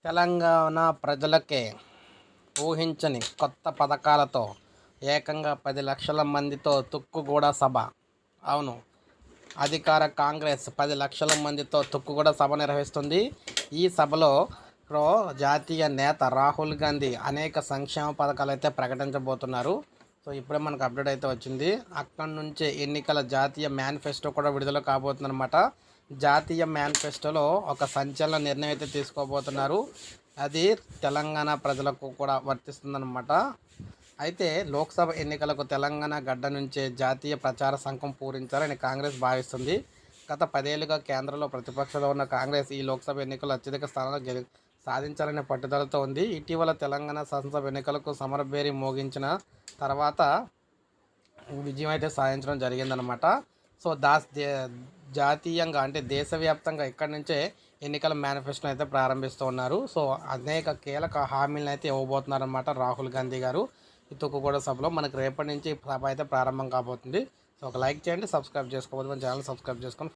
తెలంగాణ ప్రజలకే ఊహించని కొత్త పథకాలతో ఏకంగా 10 లక్షల మందితో తుక్కుగూడ సభ. అవును, అధికార కాంగ్రెస్ 10 లక్షల మందితో తుక్కుగూడ సభ నిర్వహిస్తుంది. ఈ సభలో జాతీయ నేత రాహుల్ గాంధీ అనేక సంక్షేమ పథకాలు అయితే ప్రకటించబోతున్నారు. సో ఇప్పుడే మనకు అప్డేట్ అయితే వచ్చింది. అక్కడి నుంచే ఎన్నికల జాతీయ మేనిఫెస్టో కూడా విడుదల కాబోతుందన్నమాట. జాతీయ మేనిఫెస్టోలో ఒక సంచలన నిర్ణయం అయితే తీసుకోబోతున్నారు. అది తెలంగాణ ప్రజలకు కూడా వర్తిస్తుందన్నమాట. అయితే లోక్సభ ఎన్నికలకు తెలంగాణ గడ్డ నుంచే జాతీయ ప్రచార సంఘం పూరించాలని కాంగ్రెస్ భావిస్తుంది. గత 10 ఏళ్లుగా కేంద్రంలో ప్రతిపక్షంలో ఉన్న కాంగ్రెస్ ఈ లోక్సభ ఎన్నికల్లో అత్యధిక స్థానాలు సాధించాలనే పట్టుదలతో ఉంది. ఇటీవల తెలంగాణ శాసనసభ ఎన్నికలకు సమరభేరి మోగించిన తర్వాత విజయం అయితే సాధించడం జరిగిందనమాట. సో జాతీయంగా అంటే దేశవ్యాప్తంగా ఇక్కడి నుంచే ఎన్నికల మేనిఫెస్టోని అయితే ప్రారంభిస్తూ ఉన్నారు. సో అనేక కీలక హామీలను అయితే ఇవ్వబోతున్నారన్నమాట రాహుల్ గాంధీ గారు. ఈ తుక్కుగూడ సభలో మనకు రేపటి నుంచి సభ అయితే ప్రారంభం కాబోతుంది. సో ఒక లైక్ చేయండి, సబ్స్క్రైబ్ చేసుకోవద్దు, మన ఛానల్ సబ్స్క్రైబ్ చేసుకొని